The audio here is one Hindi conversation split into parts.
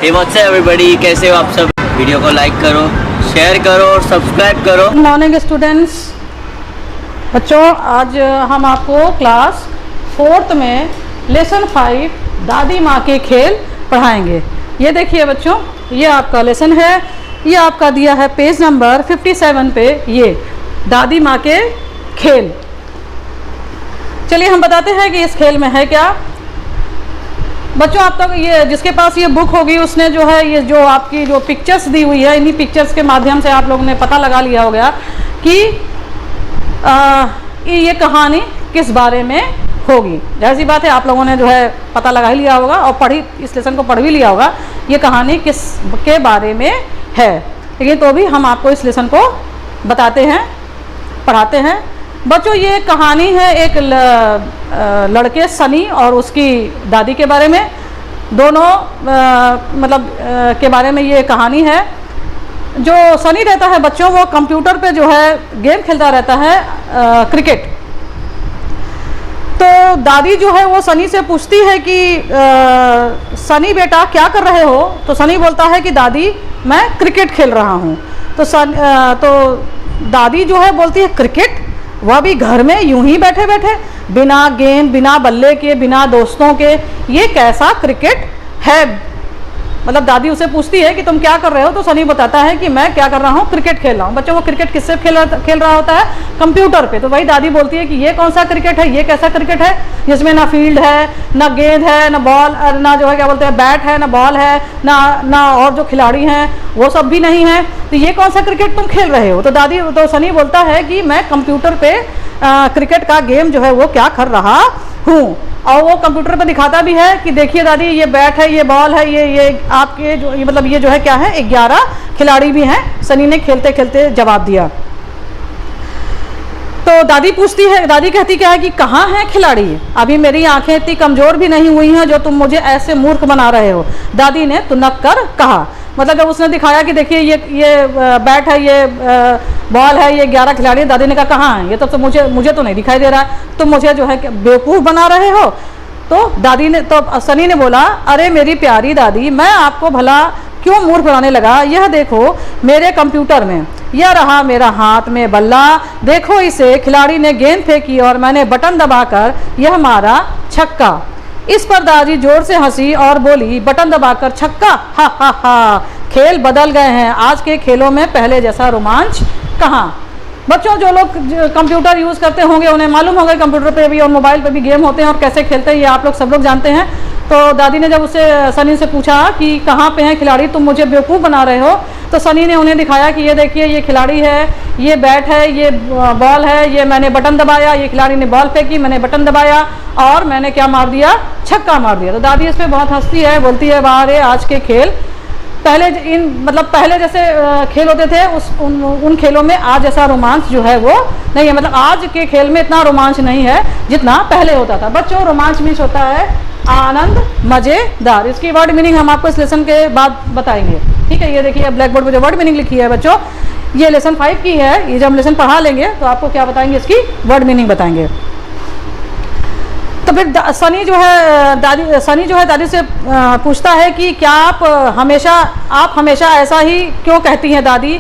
हे व्हाट्स अप एवरीबॉडी, कैसे हो आप सब। वीडियो को लाइक करो, शेयर करो और सब्सक्राइब करो। Good morning students. बच्चों, आज हम आपको क्लास 4th में लेसन 5 दादी माँ के खेल पढ़ाएंगे। ये देखिए बच्चों, ये आपका लेसन है। ये आपका दिया है पेज नंबर 57 पे, ये दादी माँ के खेल। चलिए हम बताते हैं कि इस खेल में है क्या। बच्चों, आप तक ये जिसके पास ये बुक होगी उसने जो है ये जो आपकी जो पिक्चर्स दी हुई है, इन्हीं पिक्चर्स के माध्यम से आप लोगों ने पता लगा लिया होगा कि ये कहानी किस बारे में होगी। जाहिर सी बात है, आप लोगों ने जो है पता लगा ही लिया होगा और इस लेसन को पढ़ भी लिया होगा ये कहानी किस के बारे में है। लेकिन तो भी हम आपको इस लेसन को बताते हैं, पढ़ाते हैं। बच्चों, ये कहानी है एक लड़के सनी और उसकी दादी के बारे में। दोनों के बारे में ये कहानी है। जो सनी रहता है बच्चों, वो कंप्यूटर पे जो है गेम खेलता रहता है, क्रिकेट। तो दादी जो है वो सनी से पूछती है कि सनी बेटा क्या कर रहे हो। तो सनी बोलता है कि दादी मैं क्रिकेट खेल रहा हूँ। तो दादी जो है बोलती है क्रिकेट, वह भी घर में यूं ही बैठे बैठे, बिना गेंद, बिना बल्ले के, बिना दोस्तों के, ये कैसा क्रिकेट है। मतलब दादी उसे पूछती है कि तुम क्या कर रहे हो। तो सनी बताता है कि मैं क्या कर रहा हूँ, क्रिकेट खेल रहा हूँ। बच्चों, वो क्रिकेट किससे खेल रहा होता है, कंप्यूटर पे। तो वही दादी बोलती है कि ये कौन सा क्रिकेट है, ये कैसा क्रिकेट है जिसमें ना फील्ड है, ना गेंद है, ना बॉल, ना जो है क्या बोलते हैं बैट है, ना बॉल है, ना और जो खिलाड़ी हैं वो सब भी नहीं है। तो ये कौन सा क्रिकेट तुम खेल रहे हो। तो सनी बोलता है कि मैं कंप्यूटर पे क्रिकेट का गेम जो है वो क्या कर रहा हूँ। और वो कंप्यूटर पे दिखाता भी है कि देखिए दादी, ये बैट है, ये बॉल है, ये आपके जो ये जो है क्या है, 11 खिलाड़ी भी हैं। सनी ने खेलते खेलते जवाब दिया। तो दादी पूछती है, दादी कहती क्या है कि कहाँ हैं खिलाड़ी, अभी मेरी आंखें इतनी कमज़ोर भी नहीं हुई हैं जो तुम मुझे ऐसे मूर्ख बना रहे हो। दादी ने तुनक कर कहा। मतलब जब उसने दिखाया कि देखिए ये बैट है, ये बॉल है, ये 11 खिलाड़ी, दादी ने कहा कहाँ है ये, तो मुझे तो नहीं दिखाई दे रहा है, तुम मुझे जो है बेवकूफ़ बना रहे हो। तो सनी ने बोला, अरे मेरी प्यारी दादी, मैं आपको भला क्यों मूर्ख बनाने लगा। यह देखो मेरे कंप्यूटर में, यह रहा मेरा हाथ में बल्ला, देखो इसे, खिलाड़ी ने गेंद फेंकी और मैंने बटन दबाकर यह मारा छक्का। इस पर दादी जोर से हंसी और बोली, बटन दबाकर छक्का, हा हा हा, खेल बदल गए हैं, आज के खेलों में पहले जैसा रोमांच कहाँ। बच्चों, जो लोग कंप्यूटर यूज़ करते होंगे उन्हें मालूम होगा कंप्यूटर पे भी और मोबाइल पे भी गेम होते हैं और कैसे खेलते हैं, ये आप लोग सब लोग जानते हैं। तो दादी ने जब उससे सनी से पूछा कि कहाँ पे हैं खिलाड़ी, तुम मुझे बेवकूफ़ बना रहे हो, तो सनी ने उन्हें दिखाया कि ये देखिए ये खिलाड़ी है, ये बैट है, ये बॉल है, ये मैंने बटन दबाया, ये खिलाड़ी ने बॉल फेंकी, मैंने बटन दबाया और मैंने क्या मार दिया, छक्का मार दिया। तो दादी इस पर बहुत हंसती है, बोलती है वाह रे, आज के खेल पहले जैसे खेल होते थे उन खेलों में आज जैसा रोमांच जो है वो नहीं है। मतलब आज के खेल में इतना रोमांच नहीं है जितना पहले होता था। बच्चों, रोमांच मीन्स होता है आनंद, मज़ेदार। इसकी वर्ड मीनिंग हम आपको इस लेसन के बाद बताएंगे, ठीक है। ये देखिए ब्लैक बोर्ड पर जो वर्ड मीनिंग लिखी है बच्चों, ये लेसन 5 की है। ये जब हम लेसन पढ़ा लेंगे तो आपको क्या बताएंगे, इसकी वर्ड मीनिंग बताएंगे। तो फिर सनी जो है दादी से पूछता है कि क्या आप हमेशा ऐसा ही क्यों कहती हैं दादी,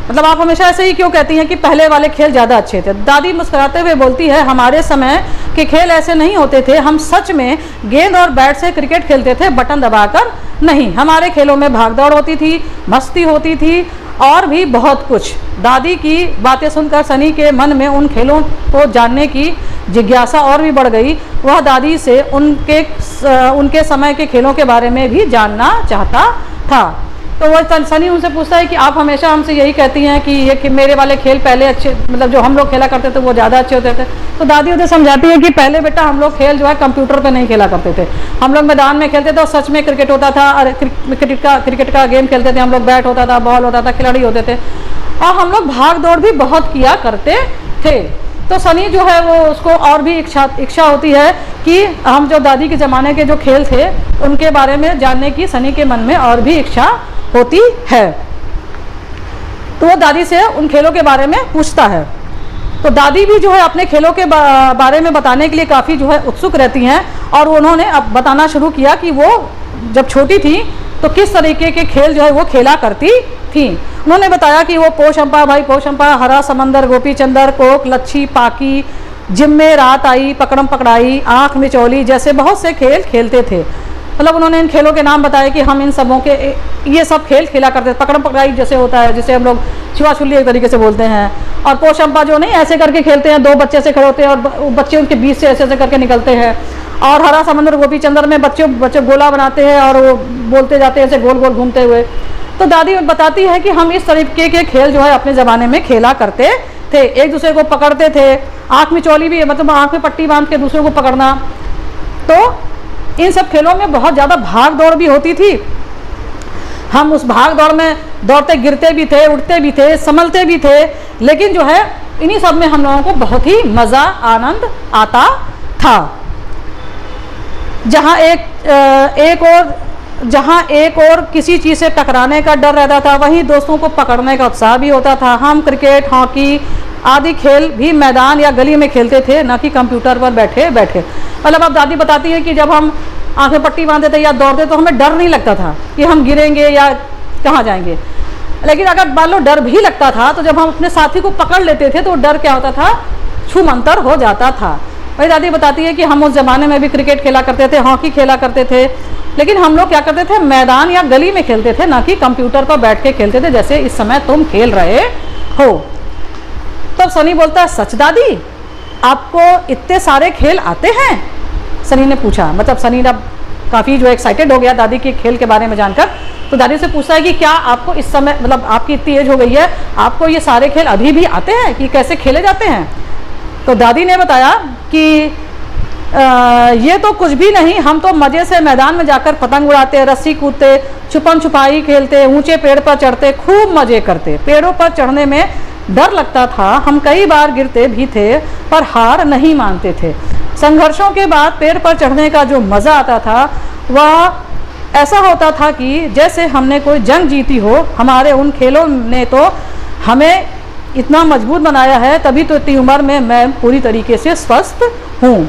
मतलब आप हमेशा ऐसे ही क्यों कहती हैं कि पहले वाले खेल ज़्यादा अच्छे थे। दादी मुस्कुराते हुए बोलती है, हमारे समय के खेल ऐसे नहीं होते थे, हम सच में गेंद और बैट से क्रिकेट खेलते थे, बटन दबाकर नहीं। हमारे खेलों में भागदौड़ होती थी, मस्ती होती थी और भी बहुत कुछ। दादी की बातें सुनकर सनी के मन में उन खेलों को जानने की जिज्ञासा और भी बढ़ गई। वह दादी से उनके समय के खेलों के बारे में भी जानना चाहता था। तो वह सनी उनसे पूछता है कि आप हमेशा हमसे यही कहती हैं कि मेरे वाले खेल पहले अच्छे, मतलब जो हम लोग खेला करते थे वो ज़्यादा अच्छे होते थे। तो दादी उन्हें समझाती है कि पहले बेटा हम लोग खेल जो है कंप्यूटर पे नहीं खेला करते थे, हम लोग मैदान में खेलते थे और सच में क्रिकेट होता था। और क्रिकेट का गेम खेलते थे हम लोग, बैट होता था, बॉल होता था, खिलाड़ी होते थे और हम लोग भाग दौड़ भी बहुत किया करते थे। तो सनी जो है वो उसको और भी इच्छा होती है कि हम जो दादी के ज़माने के जो खेल थे उनके बारे में जानने की सनी के मन में और भी इच्छा होती है। तो वो दादी से उन खेलों के बारे में पूछता है। तो दादी भी जो है अपने खेलों के बारे में बताने के लिए काफ़ी जो है उत्सुक रहती हैं और उन्होंने अब बताना शुरू किया कि वो जब छोटी थी तो किस तरीके के खेल जो है वो खेला करती थी। उन्होंने बताया कि वो पोशंपा, भाई पोशंपा, हरा समंदर, गोपी चंदर, कोक, लच्छी, पाकी, जिम्मे रात आई, पकड़म पकड़ाई, आँख मिचौली जैसे बहुत से खेल खेलते थे। मतलब उन्होंने इन खेलों के नाम बताए कि हम इन सबों के ये सब खेल खेला करते थे। पकड़म पकड़ाई जैसे होता है, जिसे हम लोग छुआ-छुल्ली एक तरीके से बोलते हैं, और पोशंपा जो नहीं ऐसे करके खेलते हैं, दो बच्चे से खड़े होते हैं और बच्चे उनके बीच से ऐसे ऐसे करके निकलते हैं। और हरा समंदर, गोपी चंदर में बच्चे गोला बनाते हैं और वो बोलते जाते हैं ऐसे गोल गोल घूमते हुए। तो दादी बताती है कि हम इस तरीके के खेल जो है अपने ज़माने में खेला करते थे। एक दूसरे को पकड़ते थे, आँख मिचौली भी, मतलब आँख में पट्टी बांध के दूसरे को पकड़ना। तो इन सब खेलों में बहुत ज़्यादा भाग दौड़ भी होती थी। हम उस भाग दौड़ में दौड़ते गिरते भी थे, उठते भी थे, संभलते भी थे, लेकिन जो है इन्हीं सब में हम लोगों को बहुत ही मज़ा आनंद आता था। जहाँ एक और किसी चीज़ से टकराने का डर रहता था, वहीं दोस्तों को पकड़ने का उत्साह भी होता था। हम क्रिकेट, हॉकी आदि खेल भी मैदान या गली में खेलते थे, न कि कंप्यूटर पर बैठे बैठे। मतलब अब दादी बताती है कि जब हम आंखें पट्टी बांधते थे या दौड़ते तो हमें डर नहीं लगता था कि हम गिरेंगे या कहाँ जाएंगे। लेकिन अगर मान लो डर भी लगता था तो जब हम अपने साथी को पकड़ लेते थे तो डर क्या होता था, छूमंतर हो जाता था। वही दादी बताती है कि हम उस ज़माने में भी क्रिकेट खेला करते थे, हॉकी खेला करते थे, लेकिन हम लोग क्या करते थे, मैदान या गली में खेलते थे, ना कि कंप्यूटर पर बैठ के खेलते थे जैसे इस समय तुम खेल रहे हो। तब सनी बोलता है, सच दादी आपको इतने सारे खेल आते हैं? सनी ने पूछा। मतलब सनी अब काफ़ी जो एक्साइटेड हो गया दादी के खेल के बारे में जानकर। तो दादी से पूछता है कि क्या आपको इस समय, मतलब आपकी इतनी एज हो गई है, आपको ये सारे खेल अभी भी आते हैं कि कैसे खेले जाते हैं? तो दादी ने बताया कि ये तो कुछ भी नहीं, हम तो मज़े से मैदान में जाकर पतंग उड़ाते, रस्सी कूदते, छुपन छुपाई खेलते, ऊंचे पेड़ पर चढ़ते, खूब मज़े करते। पेड़ों पर चढ़ने में डर लगता था, हम कई बार गिरते भी थे पर हार नहीं मानते थे। संघर्षों के बाद पेड़ पर चढ़ने का जो मज़ा आता था वह ऐसा होता था कि जैसे हमने कोई जंग जीती हो। हमारे उन खेलों ने तो हमें इतना मजबूत बनाया है, तभी तो इतनी उम्र में मैं पूरी तरीके से स्वस्थ हूँ।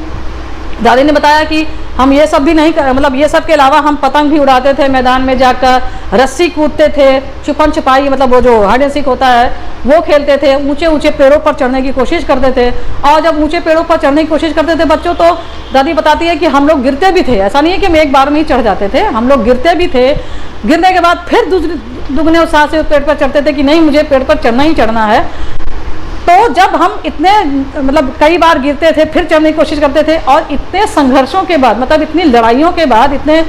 दादी ने बताया कि हम ये सब भी नहीं कर, मतलब ये सब के अलावा हम पतंग भी उड़ाते थे, मैदान में जाकर रस्सी कूदते थे, छुपन छुपाई मतलब वो जो हाइड एंड सीक होता है वो खेलते थे, ऊंचे ऊंचे पेड़ों पर चढ़ने की कोशिश करते थे। और जब ऊंचे पेड़ों पर चढ़ने की कोशिश करते थे बच्चों, तो दादी बताती है कि हम लोग गिरते भी थे। ऐसा नहीं है कि हम एक बार में ही चढ़ जाते थे, हम लोग गिरते भी थे। गिरने के बाद फिर दुगने उत्साह से पेड़ पर चढ़ते थे कि नहीं, मुझे पेड़ पर चढ़ना ही चढ़ना है। तो जब हम इतने, मतलब कई बार गिरते थे, फिर चढ़ने की कोशिश करते थे, और इतने संघर्षों के बाद, मतलब इतनी लड़ाइयों के बाद, इतने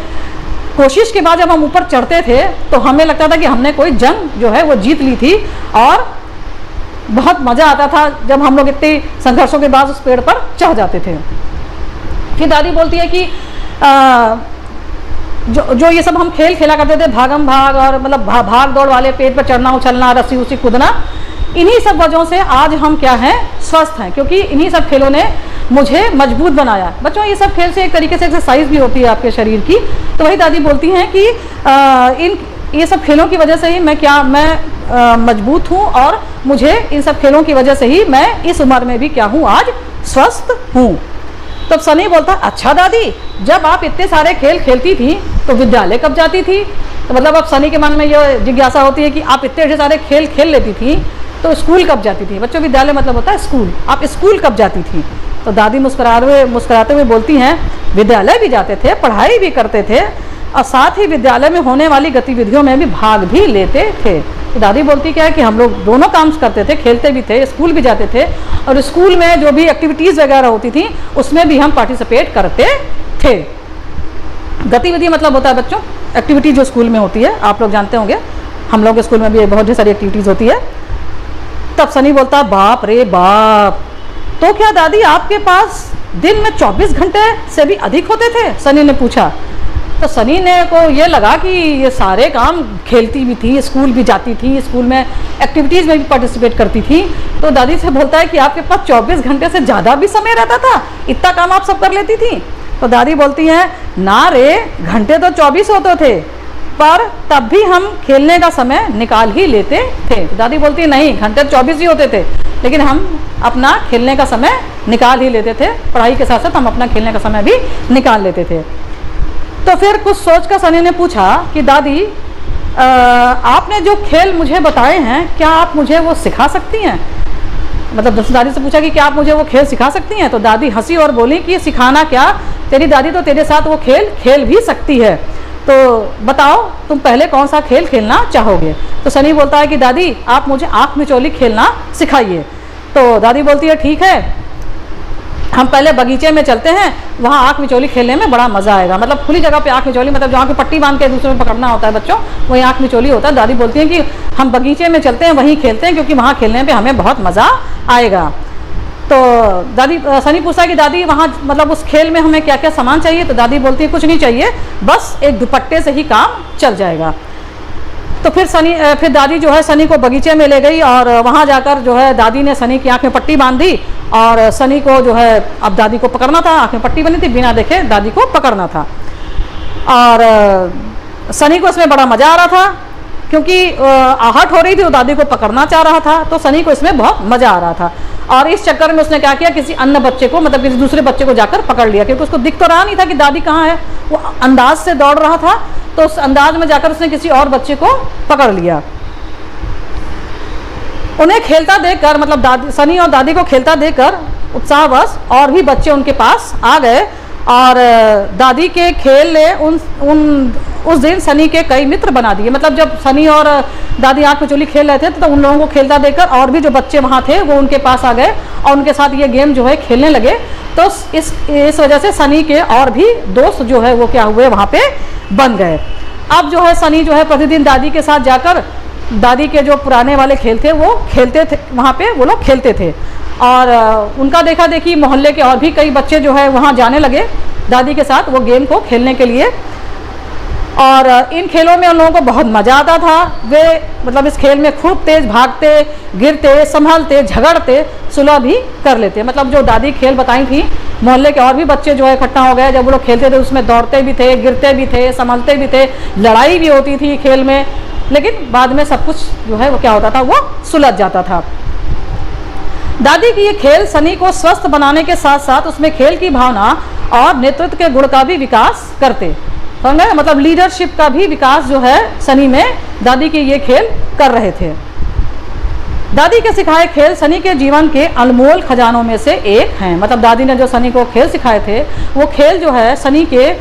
कोशिश के बाद जब हम ऊपर चढ़ते थे तो हमें लगता था कि हमने कोई जंग जो है वो जीत ली थी, और बहुत मज़ा आता था जब हम लोग इतने संघर्षों के बाद उस पेड़ पर चढ़ जाते थे। फिर दादी बोलती है कि जो ये सब हम खेल खेला करते थे, भागम भाग और मतलब भाग दौड़ वाले, पेड़ पर चढ़ना उछलना, रस्सी उसी कूदना, इन्हीं सब वजहों से आज हम क्या हैं, स्वस्थ हैं, क्योंकि इन्हीं सब खेलों ने मुझे मजबूत बनाया। बच्चों ये सब खेल से एक तरीके से एक्सरसाइज भी होती है आपके शरीर की। तो वही दादी बोलती हैं कि ये सब खेलों की वजह से ही मैं मजबूत हूँ, और मुझे इन सब खेलों की वजह से ही मैं इस उम्र में भी क्या हूँ, आज स्वस्थ हूँ। तब सनी बोलता, अच्छा दादी जब आप इतने सारे खेल खेलती थी तो विद्यालय कब जाती थी? तो मतलब अब सनी के मन में ये जिज्ञासा होती है कि आप इतने सारे खेल खेल लेती थी तो स्कूल कब जाती थी? बच्चों विद्यालय मतलब होता है स्कूल, आप स्कूल कब जाती थी? तो दादी मुस्कुराते हुए बोलती हैं, विद्यालय भी जाते थे, पढ़ाई भी करते थे, और साथ ही विद्यालय में होने वाली गतिविधियों में भी भाग भी लेते थे। तो दादी बोलती क्या है कि हम लोग दोनों काम करते थे, खेलते भी थे, स्कूल भी जाते थे, और स्कूल में जो भी एक्टिविटीज़ वगैरह होती थी उसमें भी हम पार्टिसिपेट करते थे। गतिविधि मतलब होता है बच्चों एक्टिविटी जो स्कूल में होती है, आप लोग जानते होंगे, हम लोग के स्कूल में भी बहुत ढेर सारी एक्टिविटीज़ होती है। तब सनी बोलता, बाप रे बाप, तो क्या दादी आपके पास दिन में 24 घंटे से भी अधिक होते थे? सनी ने पूछा। तो सनी ने को ये लगा कि ये सारे काम, खेलती भी थी, स्कूल भी जाती थी, स्कूल में एक्टिविटीज़ में भी पार्टिसिपेट करती थी। तो दादी से बोलता है कि आपके पास 24 घंटे से ज़्यादा भी समय रहता था, इतना काम आप सब कर लेती थी? तो दादी बोलती हैं, ना रे, घंटे तो 24 होते थे, पर तब भी हम खेलने का समय निकाल ही लेते थे। दादी बोलती है, नहीं, घंटे 24 ही होते थे, लेकिन हम अपना खेलने का समय निकाल ही लेते थे, पढ़ाई के साथ साथ हम अपना खेलने का समय भी निकाल लेते थे। तो फिर कुछ सोच कर सनी ने पूछा कि दादी आपने जो खेल मुझे बताए हैं क्या आप मुझे वो सिखा सकती हैं। मतलब दादी से पूछा कि क्या आप मुझे वो खेल सिखा सकती हैं। तो दादी हंसी और बोली कि सिखाना क्या, तेरी दादी तो तेरे साथ वो खेल खेल भी सकती है, तो बताओ तुम पहले कौन सा खेल खेलना चाहोगे। तो सनी बोलता है कि दादी आप मुझे आँख मिचौली खेलना सिखाइए। तो दादी बोलती है ठीक है, हम पहले बगीचे में चलते हैं, वहाँ आँख मिचौली खेलने में बड़ा मज़ा आएगा। मतलब खुली जगह पे आँख मिचौली, मतलब जहाँ पे पट्टी बांध के दूसरे में पकड़ना होता है बच्चों, वही आँख मिचौली होता है। दादी बोलती हैं कि हम बगीचे में चलते हैं, वहीं खेलते हैं, क्योंकि वहाँ खेलने पे हमें बहुत मज़ा आएगा। तो दादी सनी पूछता है कि दादी वहाँ मतलब उस खेल में हमें क्या क्या सामान चाहिए। तो दादी बोलती है कुछ नहीं चाहिए, बस एक दुपट्टे से ही काम चल जाएगा। तो फिर दादी जो है सनी को बगीचे में ले गई और वहाँ जाकर जो है दादी ने सनी की आँख में पट्टी बांध दी और सनी को जो है अब दादी को पकड़ना था। आँख में पट्टी बनी थी, बिना देखे दादी को पकड़ना था। और सनी को इसमें बड़ा मज़ा आ रहा था, क्योंकि आहट हो रही थी, वो दादी को पकड़ना चाह रहा था, तो सनी को इसमें बहुत मज़ा आ रहा था। और इस चक्कर में उसने क्या किया, किसी अन्य बच्चे को, मतलब किसी दूसरे बच्चे को जाकर पकड़ लिया, क्योंकि उसको दिख तो रहा नहीं था कि दादी कहाँ है, वो अंदाज से दौड़ रहा था। तो उस अंदाज में जाकर उसने किसी और बच्चे को पकड़ लिया। उन्हें खेलता देखकर, मतलब सनी और दादी को खेलता देखकर उत्साहवश और भी बच्चे उनके पास आ गए और दादी के खेल ने उस दिन सनी के कई मित्र बना दिए। मतलब जब सनी और दादी आँख मिचौली खेल रहे थे तो उन लोगों को खेलता देखकर और भी जो बच्चे वहाँ थे वो उनके पास आ गए और उनके साथ ये गेम जो है खेलने लगे। तो इस वजह से सनी के और भी दोस्त जो है वो क्या हुए, वहाँ पे बन गए। अब जो है सनी जो है प्रतिदिन दादी के साथ जाकर दादी के जो पुराने वाले खेल थे वो खेलते थे, वहाँ पे वो लोग खेलते थे। और उनका देखा देखी मोहल्ले के और भी कई बच्चे जो है वहाँ जाने लगे दादी के साथ वो गेम को खेलने के लिए। और इन खेलों में उन लोगों को बहुत मज़ा आता था। वे मतलब इस खेल में खूब तेज़ भागते, गिरते, संभलते, झगड़ते, सुलह भी कर लेते। मतलब जो दादी खेल बताई थी, मोहल्ले के और भी बच्चे जो है इकट्ठा हो गए। जब वो लोग खेलते थे उसमें दौड़ते भी थे, गिरते भी थे, संभलते भी थे, लड़ाई भी होती थी खेल में, लेकिन बाद में सब कुछ जो है वो क्या होता था, वो सुलझ जाता था। दादी की ये खेल सनी को स्वस्थ बनाने के साथ साथ उसमें खेल की भावना और नेतृत्व के गुण का भी विकास करते, समझे, मतलब लीडरशिप का भी विकास जो है सनी में दादी के ये खेल कर रहे थे। दादी के सिखाए खेल सनी के जीवन के अनमोल खजानों में से एक हैं। मतलब दादी ने जो सनी को खेल सिखाए थे वो खेल जो है सनी के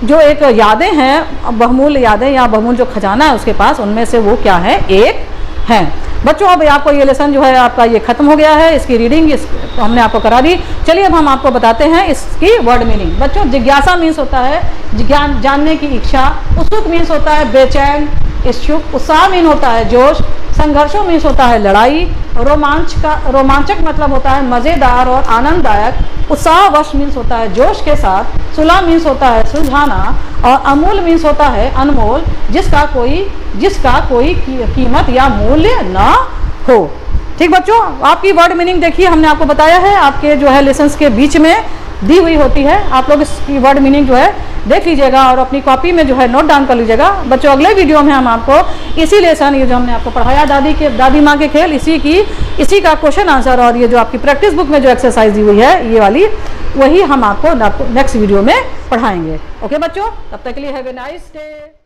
जो एक यादें हैं, बहुमूल्य यादें या बहुमूल्य जो खजाना है उसके पास, उनमें से वो क्या है, एक हैं। बच्चों अब आपको ये लेसन जो है आपका ये खत्म हो गया है, इसकी रीडिंग हमने आपको करा दी। चलिए अब हम आपको बताते हैं इसकी वर्ड मीनिंग। बच्चों जिज्ञासा मीन्स होता है ज्ञान, जानने की इच्छा। उत्सुक मीन्स होता है बेचैन, इच्छुक। उत्साह मीन होता है जोश। संघर्षों मीन्स होता है लड़ाई। रोमांचक मतलब होता है मज़ेदार और आनंददायक। उत्साहवश मीन्स होता है जोश के साथ। सुलह मीन्स होता है सुलझाना। और अमूल मीन्स होता है अनमोल, जिसका कोई कीमत या मूल्य ना हो। ठीक बच्चों, आपकी वर्ड मीनिंग देखिए हमने आपको बताया है, आपके जो है लेसन्स के बीच में दी हुई होती है। आप लोग इसकी वर्ड मीनिंग जो है देख लीजिएगा और अपनी कॉपी में जो है नोट डाउन कर लीजिएगा। बच्चों अगले वीडियो में हम आपको इसी लेसन, ये जो हमने आपको पढ़ाया दादी माँ के खेल, इसी का क्वेश्चन आंसर और ये जो आपकी प्रैक्टिस बुक में जो एक्सरसाइज दी हुई है ये वाली, वही हम आपको नेक्स्ट वीडियो में पढ़ाएंगे। ओके बच्चों, तब तक के लिए हैव ए नाइस डे।